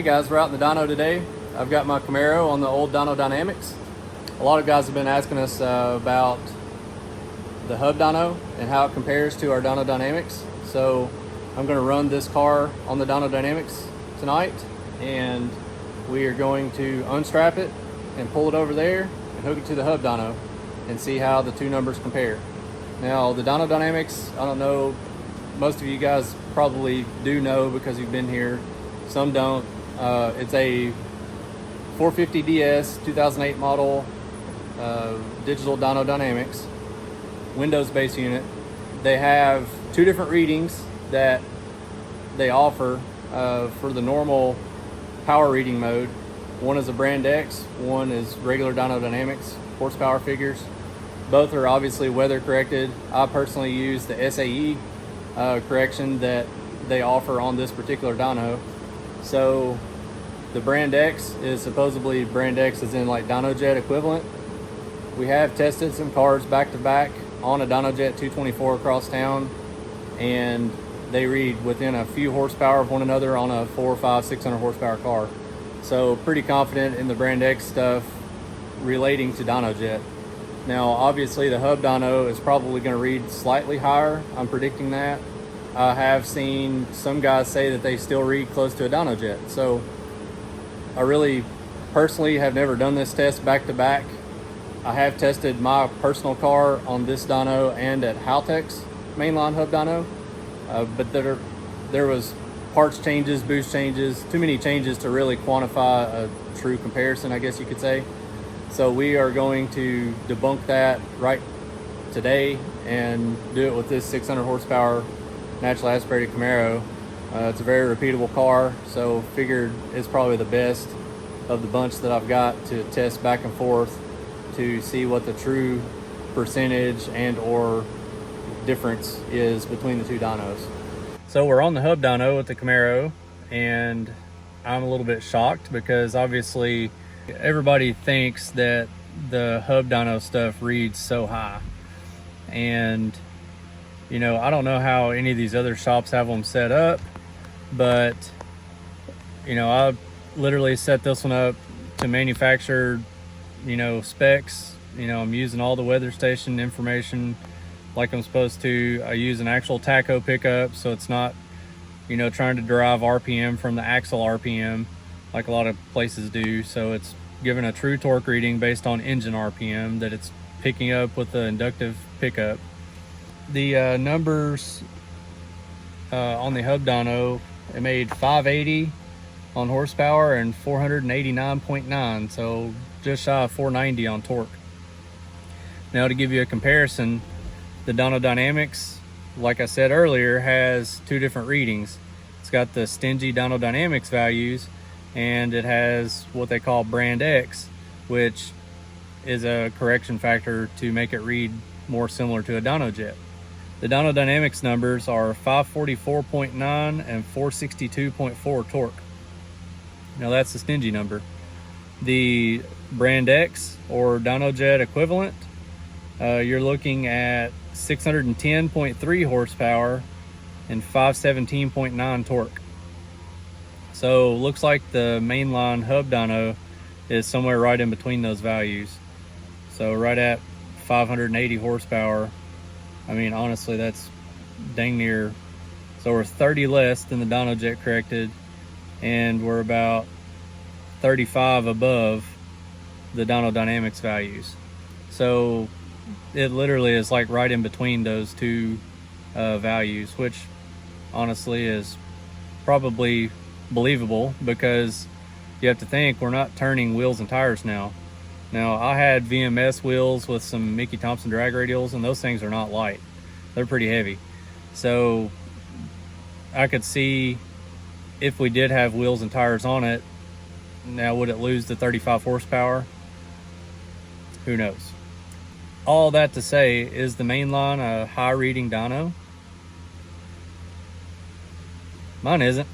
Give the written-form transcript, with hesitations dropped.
Hey guys, we're out in the dyno today. I've got my Camaro on the old Dyno Dynamics. A lot of guys have been asking us about the hub dyno and how it compares to our Dyno Dynamics. So I'm going to run this car on the Dyno Dynamics tonight, and we are going to unstrap it and pull it over there and hook it to the hub dyno and see how the two numbers compare. Now the Dyno Dynamics, I don't know, most of you guys probably do know because you've been here. Some don't. It's a 450DS 2008 model digital Dyno Dynamics Windows-based unit. They have two different readings that they offer for the normal power reading mode. One is a brand X, one is regular Dyno Dynamics horsepower figures. Both are obviously weather corrected. I personally use the SAE correction that they offer on this particular dyno. So the brand X is supposedly brand X is in like DynoJet equivalent. We have tested some cars back to back on a DynoJet 224 across town, and they read within a few horsepower of one another on a 400, 500, 600 horsepower car. So pretty confident in the brand X stuff relating to DynoJet. Now obviously the hub dyno is probably going to read slightly higher. I'm predicting that. I have seen some guys say that they still read close to a DynoJet. So I really personally have never done this test back to back. I have tested my personal car on this dyno and at Haltech's mainline hub dyno, but there was parts changes, boost changes, too many changes to really quantify a true comparison, I guess you could say. So we are going to debunk that right today and do it with this 600 horsepower naturally aspirated Camaro. It's a very repeatable car, so figured it's probably the best of the bunch that I've got to test back and forth to see what the true percentage and or difference is between the two dynos. So we're on the hub dyno with the Camaro, and I'm a little bit shocked because obviously everybody thinks that the hub dyno stuff reads so high, and you know, I don't know how any of these other shops have them set up, but you know, I literally set this one up to manufacture, you know, specs. You know, I'm using all the weather station information like I'm supposed to. I use an actual tacho pickup, so it's not, you know, trying to derive RPM from the axle RPM like a lot of places do. So it's giving a true torque reading based on engine RPM that it's picking up with the inductive pickup. The numbers on the hub dyno, it made 580 on horsepower and 489.9, so just shy of 490 on torque. Now to give you a comparison, the Dyno Dynamics, like I said earlier, has two different readings. It's got the stingy Dyno Dynamics values, and it has what they call brand X, which is a correction factor to make it read more similar to a DynoJet. The Dyno Dynamics numbers are 544.9 and 462.4 torque. Now that's the stingy number. The brand X or DynoJet equivalent, you're looking at 610.3 horsepower and 517.9 torque. So looks like the mainline hub dyno is somewhere right in between those values. So right at 580 horsepower. I mean, honestly, that's dang near, so we're 30 less than the DynoJet corrected, and we're about 35 above the Dyno Dynamics values. So it literally is like right in between those two values, which honestly is probably believable because you have to think we're not turning wheels and tires now. Now, I had VMS wheels with some Mickey Thompson drag radials, and those things are not light. They're pretty heavy. So I could see if we did have wheels and tires on it, now would it lose the 35 horsepower? Who knows? All that to say, is the mainline a high reading dyno? Mine isn't.